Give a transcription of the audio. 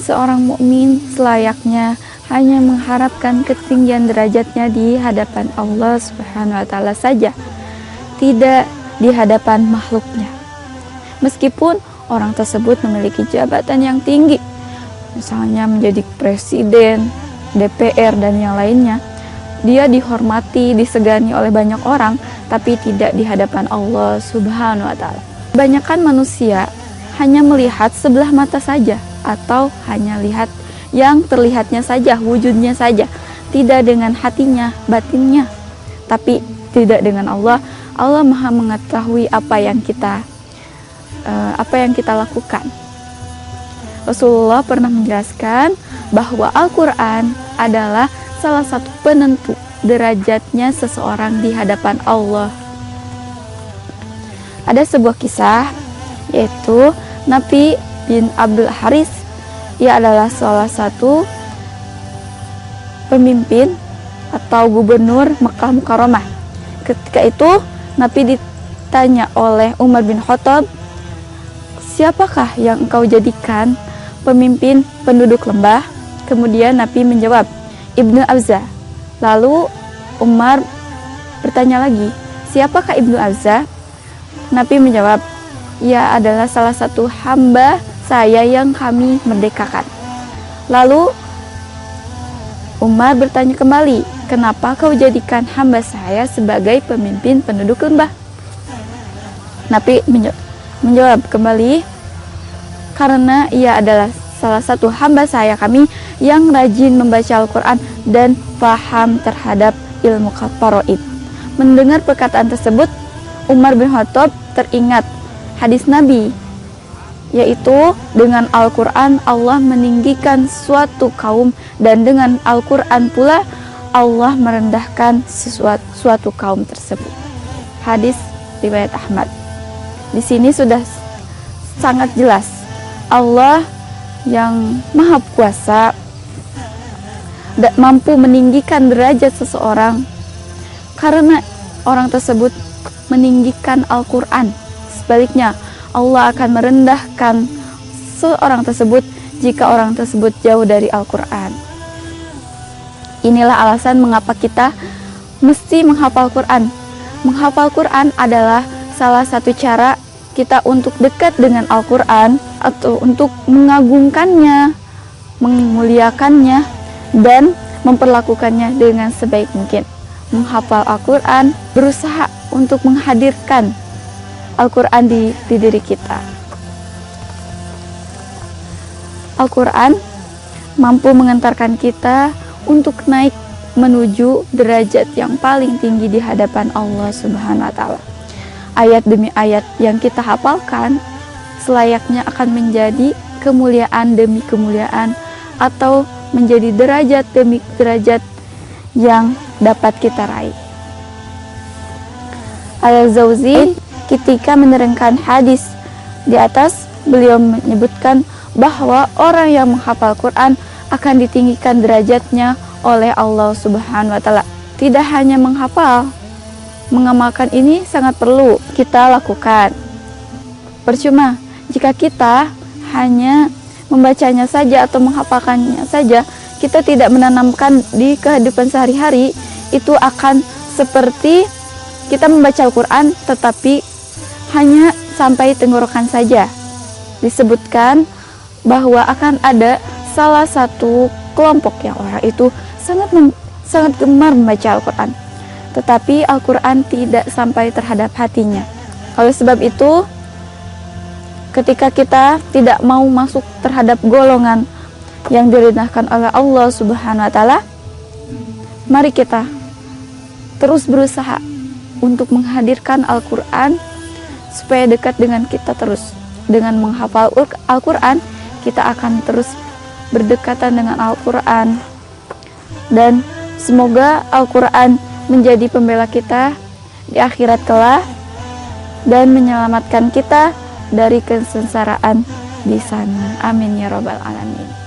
seorang mukmin selayaknya hanya mengharapkan ketinggian derajatnya di hadapan Allah Subhanahu wa taala saja, tidak di hadapan makhluknya. Meskipun orang tersebut memiliki jabatan yang tinggi, misalnya menjadi presiden, DPR dan yang lainnya, dia dihormati, disegani oleh banyak orang, tapi tidak di hadapan Allah Subhanahu wa taala. Kebanyakan manusia hanya melihat sebelah mata saja, atau hanya lihat yang terlihatnya saja, wujudnya saja, tidak dengan hatinya, batinnya. Tapi tidak dengan Allah. Allah Maha mengetahui apa yang kita lakukan. Rasulullah pernah menjelaskan bahwa Al-Quran adalah salah satu penentu derajatnya seseorang di hadapan Allah. Ada sebuah kisah, yaitu Nabi bin Abdul Haris. Ia adalah salah satu pemimpin atau gubernur Mekah Mukarramah. Ketika itu Nabi ditanya oleh Umar bin Khattab, "Siapakah yang engkau jadikan pemimpin penduduk lembah?" Kemudian Nabi menjawab, "Ibnu Abza." Lalu Umar bertanya lagi, "Siapakah Ibnu Abza?" Nabi menjawab, "Ia adalah salah satu hamba saya yang kami merdekakan." Lalu Umar bertanya kembali, "Kenapa kau jadikan hamba saya sebagai pemimpin penduduk lembah?" Nabi menjawab kembali, "Karena ia adalah salah satu hamba saya kami yang rajin membaca Al-Quran dan paham terhadap ilmu faraid." Mendengar perkataan tersebut, Umar bin Khattab teringat hadis Nabi, yaitu dengan Al-Quran Allah meninggikan suatu kaum, dan dengan Al-Quran pula Allah merendahkan suatu kaum tersebut. Hadis riwayat Ahmad. Di sini sudah sangat jelas Allah yang Maha Kuasa mampu meninggikan derajat seseorang karena orang tersebut meninggikan Al-Quran. Sebaliknya, Allah akan merendahkan seorang tersebut jika orang tersebut jauh dari Al-Quran. Inilah alasan mengapa kita mesti menghafal Quran. Menghafal Quran adalah salah satu cara kita untuk dekat dengan Al-Quran, atau untuk mengagungkannya, memuliakannya, dan memperlakukannya dengan sebaik mungkin. Menghafal Al-Quran, berusaha untuk menghadirkan Al-Quran di diri kita. Al-Quran mampu mengantarkan kita untuk naik menuju derajat yang paling tinggi di hadapan Allah Subhanahu wa taala. Ayat demi ayat yang kita hafalkan selayaknya akan menjadi kemuliaan demi kemuliaan, atau menjadi derajat demi derajat yang dapat kita raih. Al-Zawzi ketika menerangkan hadis di atas, beliau menyebutkan bahwa orang yang menghafal Quran akan ditinggikan derajatnya oleh Allah Subhanahu wa taala. Tidak hanya menghafal, mengamalkan ini sangat perlu kita lakukan. Percuma jika kita hanya membacanya saja atau menghafalkannya saja, kita tidak menanamkan di kehidupan sehari-hari. Itu akan seperti kita membaca Al-Quran tetapi hanya sampai tenggorokan saja. Disebutkan bahwa akan ada salah satu kelompok yang orang itu sangat gemar membaca Al-Quran, tetapi Al-Quran tidak sampai terhadap hatinya. Oleh sebab itu, ketika kita tidak mau masuk terhadap golongan yang direndahkan oleh Allah Subhanahu wa taala, mari kita terus berusaha untuk menghadirkan Al-Quran supaya dekat dengan kita terus. Dengan menghafal Al-Quran, kita akan terus berdekatan dengan Al-Quran, dan semoga Al-Quran menjadi pembela kita di akhirat kelak dan menyelamatkan kita dari kesengsaraan di sana. Amin ya rabbal alamin.